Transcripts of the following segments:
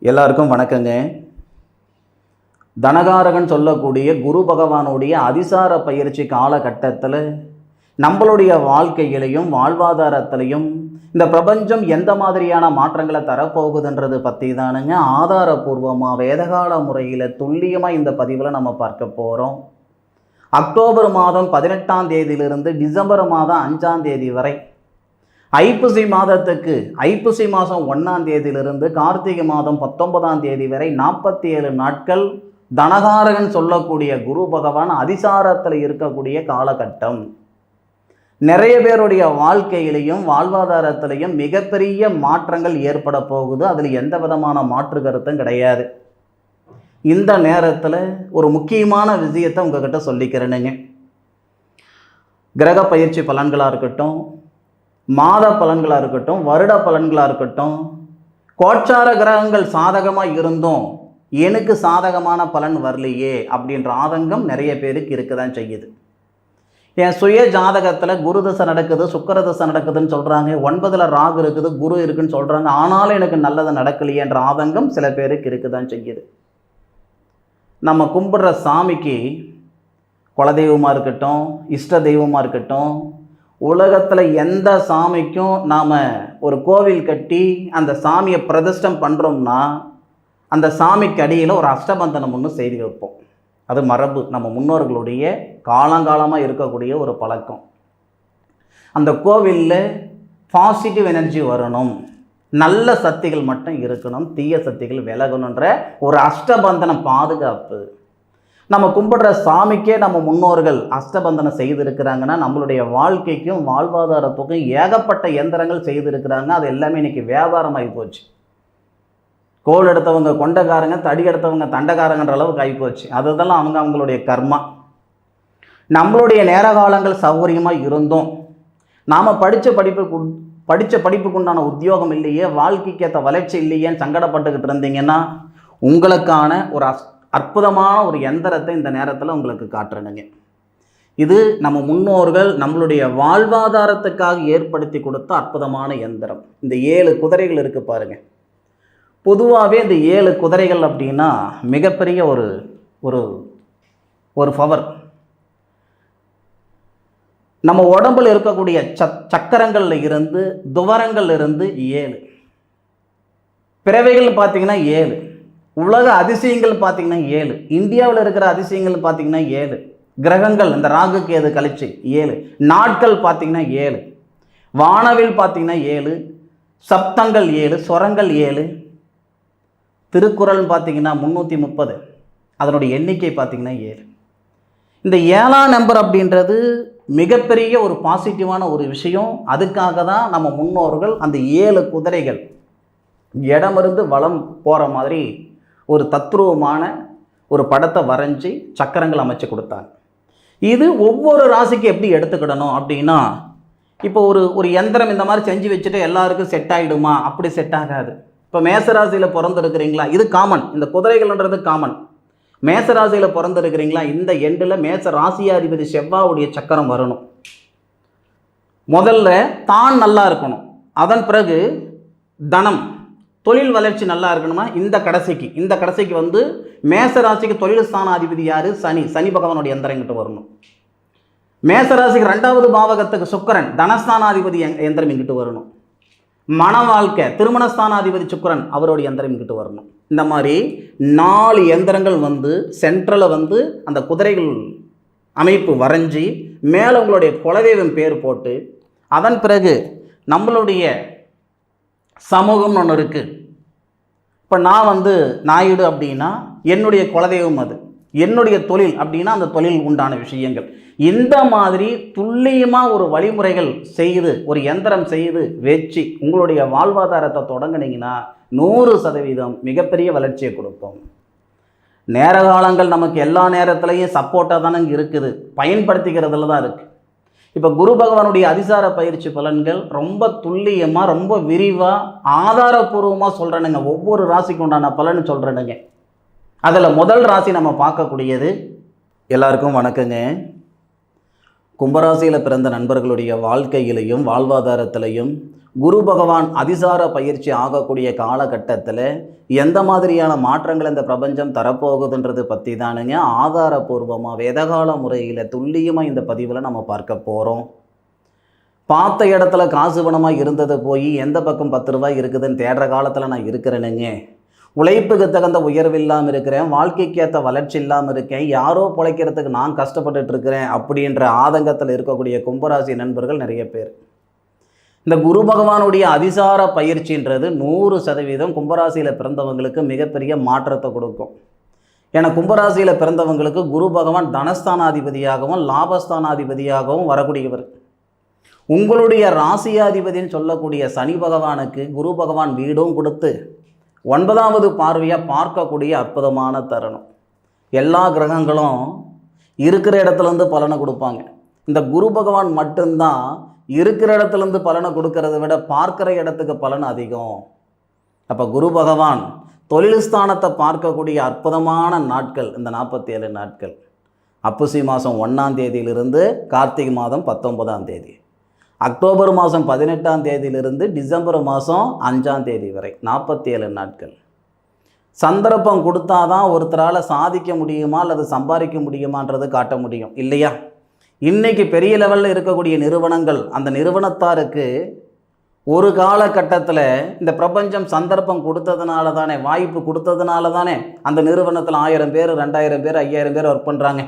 எல்லாருக்கும் வணக்கங்க. தனகாரகன் சொல்லக்கூடிய குரு பகவானுடைய அதிசார பயிற்சி காலகட்டத்தில் நம்மளுடைய வாழ்க்கையிலையும் வாழ்வாதாரத்திலையும் இந்த பிரபஞ்சம் எந்த மாதிரியான மாற்றங்களை தரப்போகுதுன்றது பற்றி தானுங்க ஆதாரபூர்வமாக வேதகால முறையில் துல்லியமாக இந்த பதிவில் நம்ம பார்க்க போகிறோம். அக்டோபர் மாதம் 18ஆம் தேதியிலிருந்து டிசம்பர் மாதம் 5ஆம் தேதி வரை, ஐப்பசி மாதத்துக்கு ஐப்பசி மாதம் 1ஆம் தேதியிலிருந்து கார்த்திகை மாதம் 19ஆம் தேதி வரை 47 நாட்கள் தனகாரகன் சொல்லக்கூடிய குரு பகவான் அதிசாரத்தில் இருக்கக்கூடிய காலகட்டம். நிறைய பேருடைய வாழ்க்கையிலையும் வாழ்வாதாரத்திலையும் மிகப்பெரிய மாற்றங்கள் ஏற்பட போகுது. அதில் எந்த விதமான மாற்று கருத்தும் கிடையாது. இந்த நேரத்தில் ஒரு முக்கியமான விஷயத்தை உங்ககிட்ட சொல்லிக்கிறேனுங்க. கிரக பயிற்சி பலன்களாக இருக்கட்டும், மாத பலன்களாக இருக்கட்டும், வருட பலன்களாக இருக்கட்டும், கோச்சார கிரகங்கள் சாதகமாக இருந்தும் எனக்கு சாதகமான பலன் வரலையே அப்படின்ற ஆதங்கம் நிறைய பேருக்கு இருக்க தான் செய்யுது. என் சுய ஜாதகத்தில் குரு தசை நடக்குது, சுக்கிர தசை நடக்குதுன்னு சொல்கிறாங்க, 9ல் ராகு இருக்குது, குரு இருக்குன்னு சொல்கிறாங்க, ஆனாலும் எனக்கு நல்லது நடக்கலையேன்ற ஆதங்கம் சில பேருக்கு இருக்க தான் செய்யுது. நம்ம கும்பிட்ற சாமிக்கு குலதெய்வமாக இருக்கட்டும், இஷ்ட தெய்வமாக இருக்கட்டும், உலகத்தில் எந்த சாமிக்கும் நாம் ஒரு கோவில் கட்டி அந்த சாமியை பிரதிஷ்டம் பண்ணுறோம்னா அந்த சாமிக்கு அடியில் ஒரு அஷ்டபந்தனம் ஒன்று செய்து வைப்போம். அது மரபு, நம்ம முன்னோர்களுடைய காலங்காலமாக இருக்கக்கூடிய ஒரு பழக்கம். அந்த கோவிலில் பாசிட்டிவ் எனர்ஜி வரணும், நல்ல சக்திகள் மட்டும் இருக்கணும், தீய சக்திகள் விலகணுன்ற ஒரு அஷ்டபந்தனம் பாதுகாப்பு. நம்ம கும்பிடுற சாமிக்கே நம்ம முன்னோர்கள் அஷ்டபந்தனம் செய்திருக்கிறாங்கன்னா நம்மளுடைய வாழ்க்கைக்கும் வாழ்வாதாரத்துக்கும் ஏகப்பட்ட எந்திரங்கள் செய்திருக்கிறாங்க. அது எல்லாமே இன்றைக்கி வியாபாரமாகி போச்சு. கோல் எடுத்தவங்க கொண்டக்காரங்க, தடி எடுத்தவங்க தண்டக்காரங்கன்ற அளவுக்கு ஆகிப்போச்சு. அதுதெல்லாம் அவங்களுடைய கர்மா. நம்மளுடைய நேர காலங்கள் சௌகரியமாக இருந்தோம், நாம் படித்த படிப்புக்குண்டான உத்தியோகம் இல்லையே, வாழ்க்கைக்கு ஏற்ற வளர்ச்சி இல்லையேன்னு சங்கடப்பட்டுக்கிட்டு இருந்தீங்கன்னா உங்களுக்கான ஒரு அற்புதமான ஒரு எந்திரத்தை இந்த நேரத்தில் உங்களுக்கு காட்டுறேனுங்க. இது நம்ம முன்னோர்கள் நம்மளுடைய வாழ்வாதாரத்துக்காக ஏற்படுத்தி கொடுத்த அற்புதமான எந்திரம். இந்த 7 குதிரைகள் இருக்குது பாருங்கள். பொதுவாகவே இந்த 7 குதிரைகள் அப்படின்னா மிகப்பெரிய ஒரு ஒரு ஒரு பவர். நம்ம உடம்பில் இருக்கக்கூடிய சக்கரங்கள்ல இருந்து துவரங்கள்ல இருந்து 7 பிறவைகள் பார்த்தீங்கன்னா 7, உலக அதிசயங்கள் பார்த்தீங்கன்னா 7, இந்தியாவில் இருக்கிற அதிசயங்கள் பார்த்தீங்கன்னா 7, கிரகங்கள் இந்த ராகு கேது கழிச்சு 7, நாட்கள் பார்த்தீங்கன்னா 7, வானவில் பார்த்தீங்கன்னா 7, சப்தங்கள் 7, ஸ்வரங்கள் 7, திருக்குறள் பார்த்தீங்கன்னா 330, அதனுடைய எண்ணிக்கை பார்த்தீங்கன்னா 7. இந்த 7ஆம் நம்பர் அப்படின்றது மிகப்பெரிய ஒரு பாசிட்டிவான ஒரு விஷயம். அதுக்காக தான் நம்ம முன்னோர்கள் அந்த 7 குதிரைகள் இடமிருந்து வலம் போகிற மாதிரி ஒரு தத்ரூபமான ஒரு படத்தை வரைஞ்சி சக்கரங்கள் அமைச்சு கொடுத்தாங்க. இது ஒவ்வொரு ராசிக்கு எப்படி எடுத்துக்கிடணும் அப்படின்னா, இப்போ ஒரு எந்திரம் இந்த மாதிரி செஞ்சு வச்சுட்டு எல்லாருக்கும் செட் ஆகிடுமா? அப்படி செட் ஆகாது. இப்போ மேசராசியில் பிறந்திருக்கிறீங்களா, இது காமன். இந்த குதிரைகள்ன்றது காமன். மேசராசியில் பிறந்திருக்கிறீங்களா, இந்த எண்டில் மேச ராசியாதிபதி செவ்வாவுடைய சக்கரம் வரணும். முதல்ல தான் நல்லா இருக்கணும், அதன் பிறகு தனம் தொழில் வளர்ச்சி நல்லா இருக்கணுமா. இந்த கடைசிக்கு வந்து மேசராசிக்கு தொழில் ஸ்தானாதிபதி யார்? சனி பகவானுடைய எந்திரங்கிட்ட வரணும். மேசராசிக்கு 2வது பாவகத்துக்கு சுக்கிரன் தனஸ்தானாதிபதி எந்திரம் இங்கிட்டு வரணும். மன வாழ்க்கை திருமணஸ்தானாதிபதி சுக்கிரன் அவருடைய எந்திரம் இங்கிட்டு வரணும். இந்த மாதிரி 4 எந்திரங்கள் வந்து சென்ட்ரலில் வந்து அந்த குதிரைகள் அமைப்பு வரைஞ்சி மேலே உங்களுடைய குலதெய்வம் பேர் போட்டு, அதன் பிறகு நம்மளுடைய சமூகம்னு ஒன்று இருக்குது. இப்போ நான் வந்து நாயுடு அப்படின்னா என்னுடைய குலதெய்வம், அது என்னுடைய தொழில் அப்படின்னா அந்த தொழில் உண்டான விஷயங்கள். இந்த மாதிரி துல்லியமாக ஒரு வழிமுறைகள் செய்து ஒரு எந்திரம் செய்து வச்சு உங்களுடைய வாழ்வாதாரத்தை தொடங்கினீங்கன்னா 100% மிகப்பெரிய வளர்ச்சியை கொடுக்கும். நேர காலங்கள் நமக்கு எல்லா நேரத்துலையும் சப்போர்ட்டாக தானே இருக்குது, பயன்படுத்திக்கிறதுல தான் இருக்குது. இப்போ குரு பகவானுடைய அதிசார பயிற்சி பலன்கள் ரொம்ப துல்லியமாக ரொம்ப விரிவாக ஆதாரபூர்வமாக சொல்கிறேனுங்க. ஒவ்வொரு ராசிக்கு உண்டான பலன் சொல்கிறேனுங்க. அதில் முதல் ராசி நம்ம பார்க்கக்கூடியது, எல்லாருக்கும் வணக்கங்க, கும்பராசியில் பிறந்த நண்பர்களுடைய வாழ்க்கையிலையும் வாழ்வாதாரத்திலையும் குரு பகவான் அதிசார பயிற்சி ஆகக்கூடிய காலகட்டத்தில் எந்த மாதிரியான மாற்றங்கள் இந்த பிரபஞ்சம் தரப்போகுதுன்றது பற்றி தானுங்க ஆதாரபூர்வமாக வேதகால முறையில் துல்லியமாக இந்த பதிவில் நம்ம பார்க்க போகிறோம். பார்த்த இடத்துல காசு பணமாக இருந்தது போய் எந்த பக்கம் 10 ரூபாய் இருக்குதுன்னு தேடுற காலத்தில் நான் இருக்கிறேனுங்க. உழைப்புக்கு தகுந்த உயர்வு இல்லாமல் இருக்கிறேன், வாழ்க்கைக்கு ஏற்ற வளர்ச்சி இல்லாமல் இருக்கேன், யாரோ பிழைக்கிறதுக்கு நான் கஷ்டப்பட்டுட்டு இருக்கிறேன் அப்படின்ற ஆதங்கத்தில் இருக்கக்கூடிய கும்பராசி நண்பர்கள் நிறைய பேர். இந்த குரு பகவானுடைய அதிசார பயிற்சின்றது 100% கும்பராசியில் பிறந்தவங்களுக்கு மிகப்பெரிய மாற்றத்தை கொடுக்கும். ஏன்னா கும்பராசியில் பிறந்தவங்களுக்கு குரு பகவான் தனஸ்தானாதிபதியாகவும் லாபஸ்தானாதிபதியாகவும் வரக்கூடியவர். உங்களுடைய ராசியாதிபதின்னு சொல்லக்கூடிய சனி பகவானுக்கு குரு பகவான் வீடும் கொடுத்து 9வது பார்வையாக பார்க்கக்கூடிய அற்புதமான தருணம். எல்லா கிரகங்களும் இருக்கிற இடத்துலேருந்து பலனை கொடுப்பாங்க. இந்த குரு பகவான் மட்டும்தான் இருக்கிற இடத்துலேருந்து பலனை கொடுக்கறத விட பார்க்குற இடத்துக்கு பலன் அதிகம். அப்போ குரு பகவான் தொழில் ஸ்தானத்தை பார்க்கக்கூடிய அற்புதமான நாட்கள் இந்த 47 நாட்கள். ஐப்பசி மாதம் 1ஆம் தேதியிலிருந்து கார்த்திகை மாதம் 19ஆம் தேதி, அக்டோபர் மாதம் 18ஆம் தேதியிலிருந்து டிசம்பர் மாதம் 5ஆம் தேதி வரை 47 நாட்கள். சந்தர்ப்பம் கொடுத்தாதான் ஒருத்தரால் சாதிக்க முடியுமா அல்லது சம்பாதிக்க முடியுமான்றது காட்ட முடியும் இல்லையா? இன்றைக்கி பெரிய லெவலில் இருக்கக்கூடிய நிறுவனங்கள், அந்த நிறுவனத்தாருக்கு ஒரு காலகட்டத்தில் இந்த பிரபஞ்சம் சந்தர்ப்பம் கொடுத்ததுனால தானே, வாய்ப்பு கொடுத்ததுனால தானே அந்த நிறுவனத்தில் 1000 பேர் 2000 பேர் 5000 பேர் ஒர்க் பண்ணுறாங்க.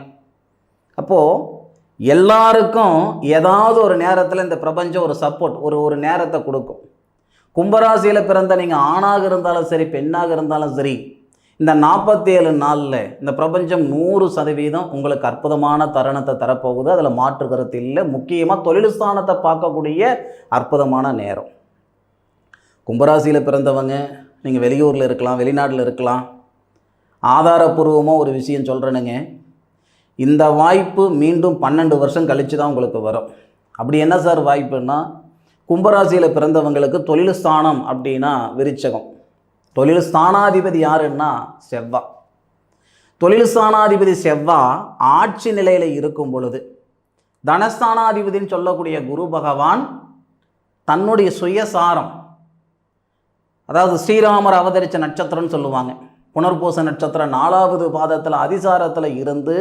அப்போது எல்லாருக்கும் ஏதாவது ஒரு நேரத்தில் இந்த பிரபஞ்சம் ஒரு சப்போர்ட் ஒரு நேரத்தை கொடுக்கும். கும்பராசியில் பிறந்த நீங்கள் ஆணாக இருந்தாலும் சரி பெண்ணாக இருந்தாலும் சரி, இந்த 47 நாளில் இந்த பிரபஞ்சம் 100% உங்களுக்கு அற்புதமான தருணத்தை தரப்போகுது. அதில் மாற்று கருத்து இல்லை. முக்கியமாக தொழில் ஸ்தானத்தை பார்க்கக்கூடிய அற்புதமான நேரம். கும்பராசியில் பிறந்தவங்க நீங்கள் வெளியூரில் இருக்கலாம், வெளிநாட்டில் இருக்கலாம். ஆதாரபூர்வமாக ஒரு விஷயம் சொல்கிறேனுங்க, இந்த வாய்ப்பு மீண்டும் 12 வருஷம் கழித்து தான் உங்களுக்கு வரும். அப்படி என்ன சார் வாய்ப்புன்னா, கும்பராசியில் பிறந்தவங்களுக்கு தொழில் ஸ்தானம் அப்படின்னா விருச்சகம். தொழில் ஸ்தானாதிபதி யாருன்னா செவ்வாய். தொழில் ஸ்தானாதிபதி செவ்வாய் ஆட்சி நிலையில் இருக்கும் பொழுது தனஸ்தானாதிபதின்னு சொல்லக்கூடிய குரு பகவான் தன்னுடைய சுயசாரம், அதாவது ஸ்ரீராமர் அவதரித்த நட்சத்திரம்னு சொல்லுவாங்க, புனர்பூச நட்சத்திரம் 4வது பாதத்தில் அதிசாரத்தில் இருந்து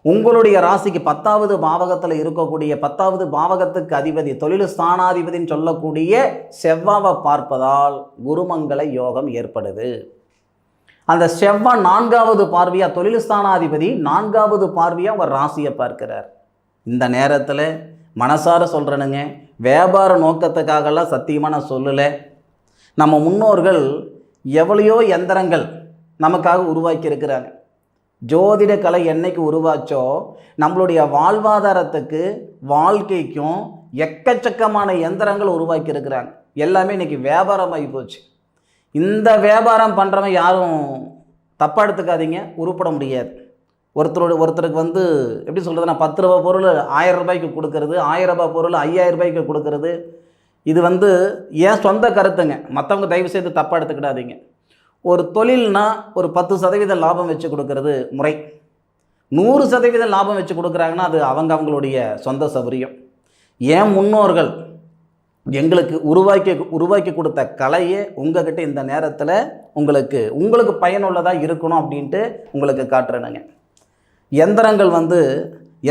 உங்களுடைய ராசிக்கு 10வது பாவகத்தில் இருக்கக்கூடிய 10வது பாவகத்துக்கு அதிபதி தொழில் ஸ்தானாதிபதின்னு சொல்லக்கூடிய செவ்வாவை பார்ப்பதால் குருமங்கள யோகம் ஏற்படுது. அந்த செவ்வாய் 4வது பார்வையாக தொழில் ஸ்தானாதிபதி 4வது பார்வையாக அவர் ராசியை பார்க்கிறார். இந்த நேரத்தில் மனசார சொல்கிறேனுங்க, வியாபார நோக்கத்துக்காகலாம் சத்தியமாக நான் சொல்லலை. நம்ம முன்னோர்கள் எவ்வளையோ எந்திரங்கள் நமக்காக உருவாக்கி இருக்கிறாங்க. ஜோதிட கலை என்னைக்கு உருவாச்சோ நம்மளுடைய வாழ்வாதாரத்துக்கு வாழ்க்கைக்கும் எக்கச்சக்கமான எந்திரங்கள் உருவாக்கி இருக்கிறாங்க. எல்லாமே இன்றைக்கி வியாபாரமாகி போச்சு. இந்த வியாபாரம் பண்ணுறவன் யாரும் தப்பாக எடுத்துக்காதீங்க, உருப்பட முடியாது. ஒருத்தருக்கு எப்படி சொல்கிறதுனா 10 ரூபா பொருள் 1000 ரூபாய்க்கு கொடுக்கறது, 1000 ரூபாய் பொருள் 5000 ரூபாய்க்கு கொடுக்கறது, இது ஏன் சொந்த கருத்துங்க. மற்றவங்க தயவு செய்து தப்பாக எடுத்துக்கிடாதீங்க. ஒரு தொழில்னா ஒரு 10% லாபம் வச்சு கொடுக்கறது முறை. 100% லாபம் வச்சு கொடுக்குறாங்கன்னா அது அவங்களுடைய சொந்த சௌகரியம். ஏன் முன்னோர்கள் எங்களுக்கு உருவாக்கி கொடுத்த கலையே உங்ககிட்ட இந்த நேரத்தில் உங்களுக்கு பயனுள்ளதாக இருக்கணும் அப்படின்ட்டு உங்களுக்கு காட்டுறேனுங்க. எந்திரங்கள்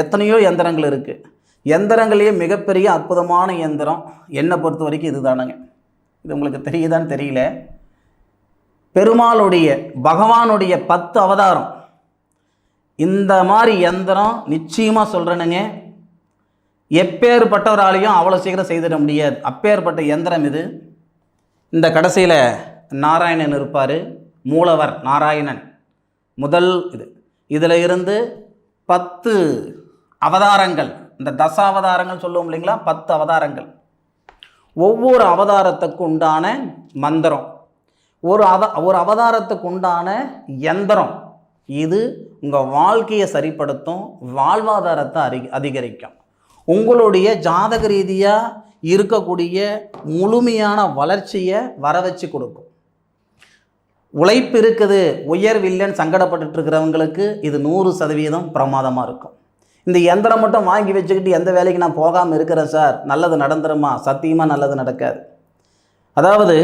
எத்தனையோ எந்திரங்கள் இருக்குது. எந்திரங்களையே மிகப்பெரிய அற்புதமான எந்திரம் என்னை பொறுத்த வரைக்கும் இது தானுங்க. இது உங்களுக்கு தெரியுதான்னு தெரியல. பெருமாளுடைய பகவானுடைய 10 அவதாரம், இந்த மாதிரி எந்திரம் நிச்சயமாக சொல்கிறேனுங்க, எப்பேற்பட்டவராலையும் அவ்வளோ சீக்கிரம் செய்திட முடியாது. அப்பேற்பட்ட எந்திரம் இது. இந்த கடைசியில் நாராயணன் இருப்பார், மூலவர் நாராயணன் முதல் இதில் இருந்து 10 அவதாரங்கள், இந்த தசாவதாரங்கள் சொல்லுவோம் இல்லைங்களா, 10 அவதாரங்கள். ஒவ்வொரு அவதாரத்துக்கு உண்டான மந்திரம், ஒரு அவதாரத்துக்கு உண்டான யந்திரம். இது உங்கள் வாழ்க்கையை சரிப்படுத்தும், வாழ்வாதாரத்தை அதிகரிக்கும். உங்களுடைய ஜாதக ரீதியாக இருக்கக்கூடிய முழுமையான வளர்ச்சியை வர வச்சு கொடுக்கும். உழைப்பு இருக்குது, உயர்வில்லைன்னு சங்கடப்பட்டு இருக்கிறவங்களுக்கு இது 100% பிரமாதமாக இருக்கும். இந்த எந்திரம் மட்டும் வாங்கி வச்சுக்கிட்டு எந்த வேலைக்கு நான் போகாமல் இருக்கிறேன் சார், நல்லது நடந்துருமா? சத்தியமாக நல்லது நடக்காது. அதாவது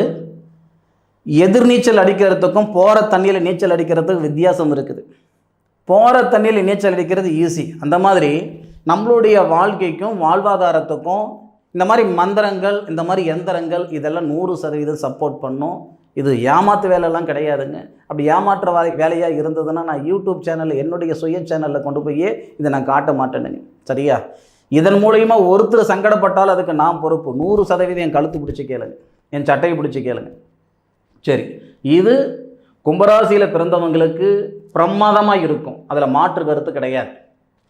எதிர்நீச்சல் அடிக்கிறதுக்கும் போகிற தண்ணியில் நீச்சல் அடிக்கிறதுக்கு வித்தியாசம் இருக்குது. போகிற தண்ணியில் நீச்சல் அடிக்கிறது ஈஸி. அந்த மாதிரி நம்மளுடைய வாழ்க்கைக்கும் வாழ்வாதாரத்துக்கும் இந்த மாதிரி மந்திரங்கள், இந்த மாதிரி எந்திரங்கள் இதெல்லாம் 100% சப்போர்ட் பண்ணும். இது ஏமாற்று வேலையெல்லாம் கிடையாதுங்க. அப்படி ஏமாற்ற வேலையாக இருந்ததுன்னா நான் யூடியூப் சேனலில், என்னுடைய சுய சேனலில் கொண்டு போய் இதை நான் காட்ட மாட்டேனுங்க. சரியா? இதன் மூலயமா ஒருத்தர் சங்கடப்பட்டால் அதுக்கு நான் பொறுப்பு. 100% என் கழுத்து பிடிச்சி கேளுங்க, என் சட்டையை பிடிச்சி கேளுங்க. சரி, இது கும்பராசியில் பிறந்தவங்களுக்கு பிரமாதமாக இருக்கும், அதில் மாற்று கருத்து கிடையாது.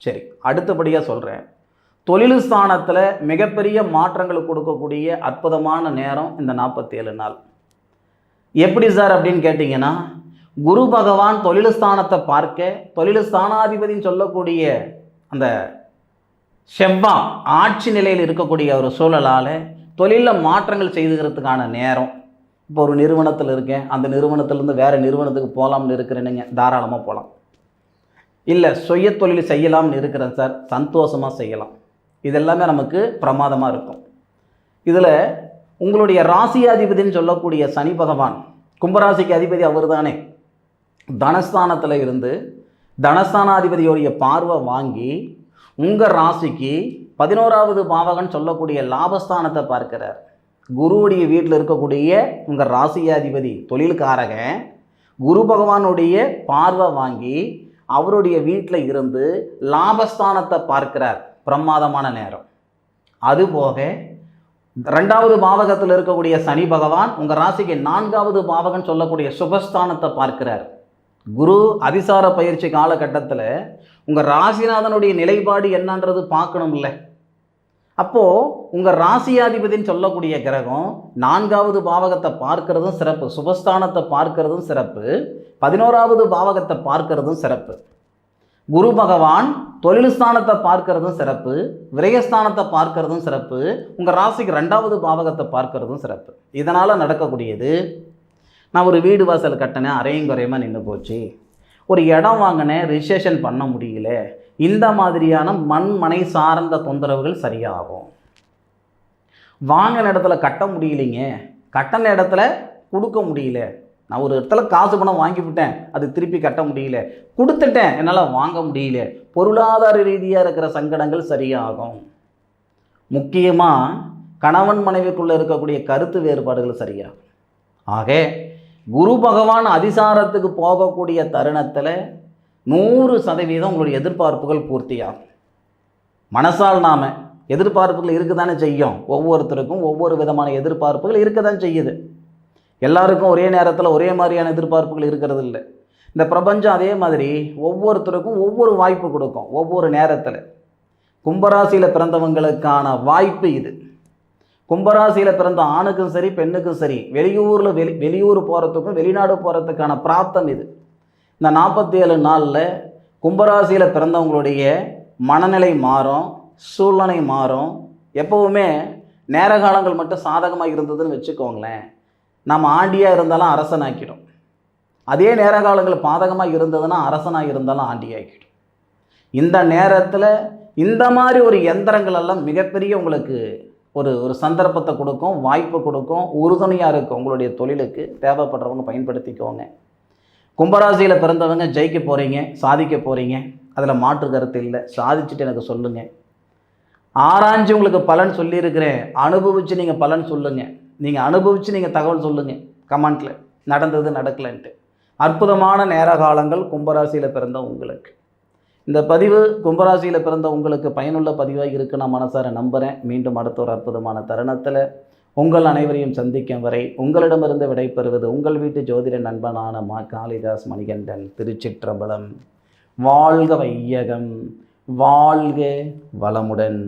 சரி, அடுத்தபடியாக சொல்கிறேன். தொழில் ஸ்தானத்தில் மிகப்பெரிய மாற்றங்களை கொடுக்கக்கூடிய அற்புதமான நேரம் இந்த 47 நாள். எப்படி சார் அப்படின்னு கேட்டிங்கன்னா, குரு பகவான் தொழில் ஸ்தானத்தை பார்க்க, தொழில் ஸ்தானாதிபதினு சொல்லக்கூடிய அந்த செவ்வாய் ஆட்சி நிலையில் இருக்கக்கூடிய ஒரு சூழலால் தொழிலில் மாற்றங்கள் செய்துக்கிறதுக்கான நேரம். இப்போ ஒரு நிறுவனத்தில் இருக்கேன், அந்த நிறுவனத்திலேருந்து வேறு நிறுவனத்துக்கு போகலாம்னு இருக்கிறேனுங்க, தாராளமாக போகலாம். இல்லை சுய தொழில் செய்யலாம்னு இருக்கிறேன் சார், சந்தோஷமாக செய்யலாம். இதெல்லாமே நமக்கு பிரமாதமாக இருக்கும். இதில் உங்களுடைய ராசியாதிபதினு சொல்லக்கூடிய சனி பகவான், கும்பராசிக்கு அதிபதி அவர் தானே, தனஸ்தானத்தில் இருந்து தனஸ்தானாதிபதியோடைய பார்வை வாங்கி உங்கள் ராசிக்கு 11வது பாவகன் சொல்லக்கூடிய லாபஸ்தானத்தை பார்க்கிறார். குருவுடைய வீட்டில் இருக்கக்கூடிய உங்கள் ராசியாதிபதி தொழில்காரகன் குரு பகவானுடைய பார்வை வாங்கி அவருடைய வீட்டில் இருந்து லாபஸ்தானத்தை பார்க்கிறார். பிரமாதமான நேரம். அதுபோக 2வது பாவகத்தில் இருக்கக்கூடிய சனி பகவான் உங்கள் ராசிக்கு 4வது பாவகன் சொல்லக்கூடிய சுபஸ்தானத்தை பார்க்கிறார். குரு அதிசார பயிற்சி காலகட்டத்தில் உங்கள் ராசிநாதனுடைய நிலைப்பாடு என்னன்றது பார்க்கணும் இல்லை? அப்போது உங்கள் ராசியாதிபதினு சொல்லக்கூடிய கிரகம் 4வது பாவகத்தை பார்க்கறதும் சிறப்பு, சுபஸ்தானத்தை பார்க்கறதும் சிறப்பு, 11வது பாவகத்தை பார்க்கறதும் சிறப்பு. குரு பகவான் தொழில் ஸ்தானத்தை பார்க்கறதும் சிறப்பு, விரயஸ்தானத்தை பார்க்கறதும் சிறப்பு, உங்கள் ராசிக்கு 2வது பாவகத்தை பார்க்கறதும் சிறப்பு. இதனால் நடக்கக்கூடியது, நான் ஒரு வீடு வாசல் கட்டினேன், அரையும் குறையமாக நின்று போச்சு, ஒரு இடம் வாங்கினேன், ரிஜிஸ்ட்ரேஷன் பண்ண முடியல, இந்த மாதிரியான மனை சார்ந்த தொந்தரவுகள் சரியாகும். வாங்கின இடத்துல கட்ட முடியலைங்க, கட்டின இடத்துல கொடுக்க முடியல, நான் ஒரு இடத்துல காசு பணம் வாங்கிவிட்டேன், அது திருப்பி கட்ட முடியல, கொடுத்துட்டேன் என்னால் வாங்க முடியல, பொருளாதார ரீதியாக இருக்கிற சங்கடங்கள் சரியாகும். முக்கியமாக கணவன் மனைவிக்குள்ளே இருக்கக்கூடிய கருத்து வேறுபாடுகள் சரியாகும். ஆக குரு பகவான் அதிசாரத்துக்கு போகக்கூடிய தருணத்தில் 100% உங்களுடைய எதிர்பார்ப்புகள் பூர்த்தியாகும். மனசால் நாம் எதிர்பார்ப்புகள் இருக்க தானே செய்யும். ஒவ்வொருத்தருக்கும் ஒவ்வொரு விதமான எதிர்பார்ப்புகள் இருக்க தான் செய்யுது. எல்லாருக்கும் ஒரே நேரத்தில் ஒரே மாதிரியான எதிர்பார்ப்புகள் இருக்கிறது இல்லை. இந்த பிரபஞ்சம் அதே மாதிரி ஒவ்வொருத்தருக்கும் ஒவ்வொரு வாய்ப்பு கொடுக்கும் ஒவ்வொரு நேரத்தில். கும்பராசியில் பிறந்தவங்களுக்கான வாய்ப்பு இது. கும்பராசியில் பிறந்த ஆணுக்கும் சரி பெண்ணுக்கும் சரி வெளியூர் போகிறதுக்கும் வெளிநாடு போகிறதுக்கான பிராப்தம் இது. இந்த 47 நாளில் கும்பராசியில் பிறந்தவங்களுடைய மனநிலை மாறும், சூழ்நிலை மாறும். எப்போவுமே நேர காலங்கள் மட்டும் சாதகமாக இருந்ததுன்னு வச்சுக்கோங்களேன், நம்ம ஆண்டியாக இருந்தாலும் அரசனாக்கிடும். அதே நேர காலங்கள் பாதகமாக இருந்ததுன்னா அரசனாக இருந்தாலும் ஆண்டியாக்கிடும். இந்த நேரத்தில் இந்த மாதிரி ஒரு யந்திரங்கள் எல்லாம் மிகப்பெரிய உங்களுக்கு ஒரு சந்தர்ப்பத்தை கொடுக்கும், வாய்ப்பு கொடுக்கும், உறுதுணையாக இருக்கும். உங்களுடைய தொழிலுக்கு தேவைப்படுறவங்க பயன்படுத்திக்கோங்க. கும்பராசியில் பிறந்தவங்க ஜெயிக்க போகிறீங்க, சாதிக்க போகிறீங்க, அதில் மாற்று கருத்து இல்லை. சாதிச்சுட்டு எனக்கு சொல்லுங்கள். ஆராய்ஞ்சு உங்களுக்கு பலன் சொல்லியிருக்கிறேன், அனுபவித்து நீங்கள் பலன் சொல்லுங்கள். நீங்கள் அனுபவித்து நீங்கள் தகவல் சொல்லுங்கள் கமெண்ட்டில், நடந்தது நடக்கலைன்ட்டு. அற்புதமான நேர காலங்கள் கும்பராசியில் பிறந்த உங்களுக்கு. இந்த பதிவு கும்பராசியில் பிறந்த உங்களுக்கு பயனுள்ள பதிவாக இருக்குது நான் மனசார நம்புகிறேன். மீண்டும் அடுத்த ஒரு அற்புதமான தருணத்தில் உங்கள் அனைவரையும் சந்திக்கும் வரை உங்களிடமிருந்து விடைபெறுவது உங்கள் வீட்டு ஜோதிட நண்பனான காளிதாஸ் மணிகண்டன். திருச்சிற்றம்பலம். வாழ்க வையகம், வாழ்க வளமுடன்.